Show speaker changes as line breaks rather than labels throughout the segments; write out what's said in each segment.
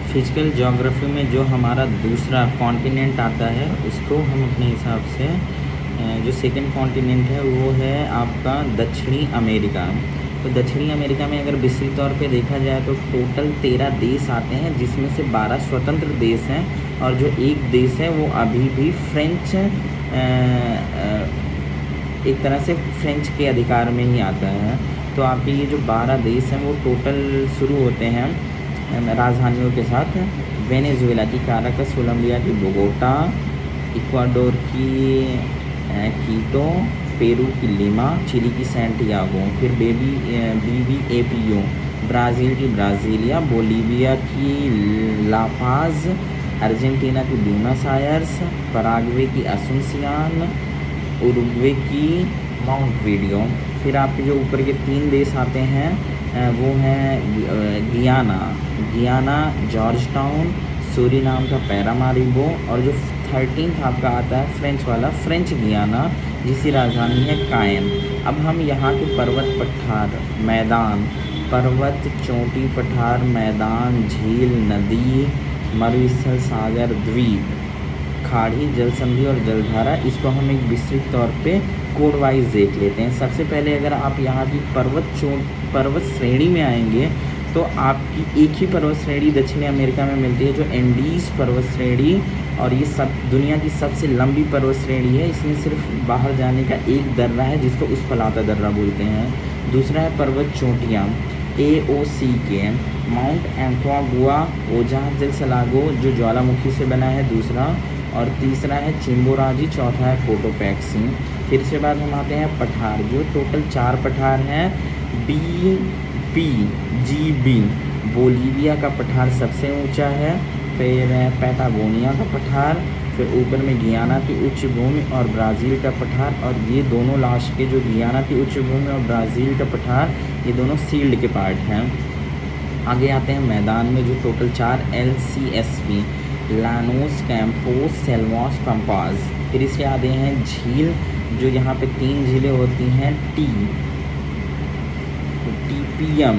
Physical geography में जो हमारा दूसरा कॉन्टिनेंट आता है उसको हम अपने हिसाब से जो सेकंड कॉन्टिनेंट है वो है आपका दक्षिणी अमेरिका। तो दक्षिणी अमेरिका में अगर विस्तृत तौर पे देखा जाए तो टोटल 13 देश आते हैं, जिसमें से 12 स्वतंत्र देश हैं और जो एक देश है वो अभी भी फ्रेंच एक तरह से फ्रेंच के अधिकार में ही आता है। तो आपके ये जो 12 देश हैं वो टोटल शुरू होते हैं राजधानियों के साथ। वेनेजुएला की काराकस, कोलंबिया की बोगोटा, इक्वाडोर की कीटो, पेरू की लिमा, चिली की सैंटियागो, फिर BBAPO, ब्राज़ील की ब्राज़ीलिया, बोलीविया की लापाज, अर्जेंटीना की ब्यूनस आयर्स, पराग्वे की असुंसियान, उरुग्वे की माउंटवीडियो। फिर आपके जो ऊपर के 3 देश आते हैं वो हैं गियाना, जॉर्ज टाउन, सूरीनाम का पैरामारिबो, और जो 13th आपका आता है फ्रेंच वाला, फ्रेंच गियाना, जिसकी राजधानी है कायन। अब हम यहाँ के पर्वत पठार, मैदान, पर्वत चोटी, पठार, मैदान, झील, नदी, मरुस्थल, सागर, द्वीप, खाड़ी, जल संधि और जलधारा, इसको हम एक विस्तृत तौर पे कोड वाइज देख लेते हैं। सबसे पहले अगर आप यहाँ की पर्वत श्रेणी में आएंगे तो आपकी एक ही पर्वत श्रेणी दक्षिणी अमेरिका में मिलती है, जो एंडीज़ पर्वत श्रेणी, और ये सब दुनिया की सबसे लंबी पर्वत श्रेणी है। इसमें सिर्फ बाहर जाने का एक दर्रा है जिसको उस्पलाता दर्रा बोलते हैं। दूसरा है पर्वत चोटियाँ, AOCK, माउंट एंक्वागुआ, ओजाह जल सलागो जो ज्वालामुखी से बना है दूसरा, और तीसरा है चिम्बोराजी, चौथा है कोटोपैक्सी। फिर से बाद हम आते हैं पठार, जो टोटल 4 पठार हैं। BPGB, बोलीविया का पठार सबसे ऊंचा है, फिर पैटागोनिया का पठार, फिर ऊपर में गियाना की उच्च भूमि और ब्राज़ील का पठार, और ये दोनों लास्ट के जो गियाना की उच्च भूमि और ब्राज़ील का पठार, ये दोनों सील्ड के पार्ट हैं। आगे आते हैं मैदान में, जो total 4 LCSP, Llanos, Campos, Selvas, Pampas. फिर इसके आते हैं झील, जो यहाँ पे 3 झीलें होती हैं, TPM,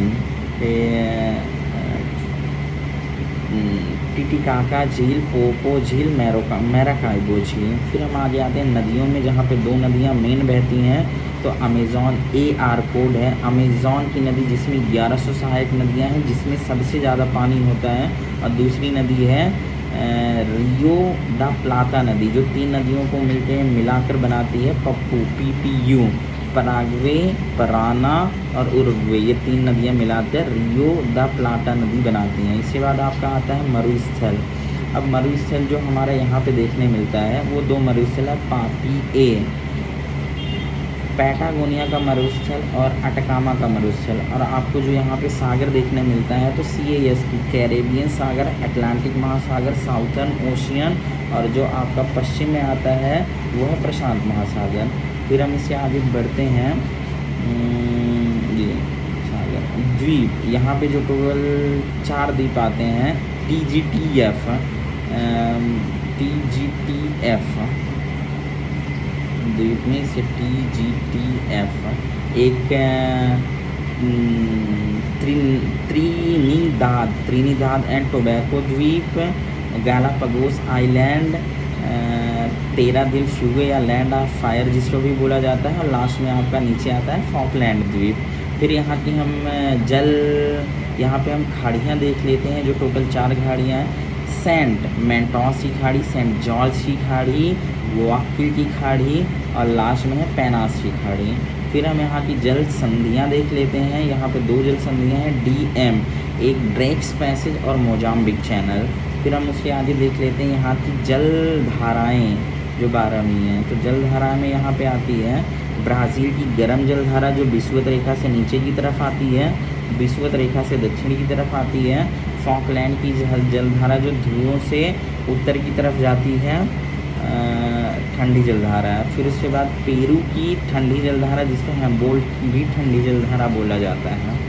टिटिकाका झील, पोपो झील, मैराकाइबो झील। फिर हम आगे आते हैं नदियों में, जहाँ पे 2 नदियाँ मेन बहती हैं। तो अमेज़न AR कोड है, अमेज़न की नदी, जिसमें 1100 सहायक नदियाँ हैं, जिसमें सबसे ज़्यादा पानी होता है। और दूसरी नदी है रियो दा प्लाता नदी, जो 3 नदियों को मिलाकर बनाती है PPU, पराग्वे, पराना और उरुग्वे, ये 3 नदियाँ मिलाकर रियो दा प्लाटा नदी बनाती हैं। इसके बाद आपका आता है मरुस्थल। अब मरुस्थल जो हमारे यहाँ पे देखने मिलता है वो 2 मरुस्थल है, पापी पैटागोनिया का मरुस्थल और अटकामा का मरुस्थल। और आपको जो यहाँ पे सागर देखने मिलता है तो CASP, कैरेबियन सागर, अटलांटिक महासागर, साउथर्न ओशियन, और जो आपका पश्चिम में आता है वो है प्रशांत महासागर। फिर हम इससे आगे बढ़ते हैं, ये सागर द्वीप, यहाँ पे जो टोटल 4 द्वीप आते हैं, TGTF, द्वीप में से TGTF, एक त्रिनिदाद एंड टोबैको द्वीप, गालापागोस आइलैंड, 13 दिल फ्यूगे या लैंड ऑफ फायर जिसको भी बोला जाता है, और लास्ट में आपका नीचे आता है फॉकलैंड द्वीप। फिर यहाँ की हम यहाँ पे हम खाड़ियाँ देख लेते हैं, जो टोटल 4 खाड़ियाँ हैं, सेंट मेंटोस की खाड़ी, सेंट जॉर्ज की खाड़ी, गुआक्विल की खाड़ी, और लास्ट में है पेनास की खाड़ी। फिर हम यहाँ की जल संधियाँ देख लेते हैं। यहाँ पे 2 जल संधियाँ हैं, DM, एक ड्रेक्स पैसेज और मोजाम्बिक चैनल। फिर हम उसके आगे देख लेते हैं यहाँ की जल धाराएँ जो 12वीं हैं। तो जल धारा में यहाँ पे आती है ब्राज़ील की गर्म जलधारा, जो विषुवत रेखा से नीचे की तरफ आती है, विषुवत रेखा से दक्षिण की तरफ आती है। फॉकलैंड की जलधारा, जो ध्रुवों से उत्तर की तरफ जाती है, ठंडी जलधारा है। फिर उसके बाद पेरू की ठंडी जलधारा, जिसको हैम्बोल्ट की भी ठंडी जलधारा बोला जाता है।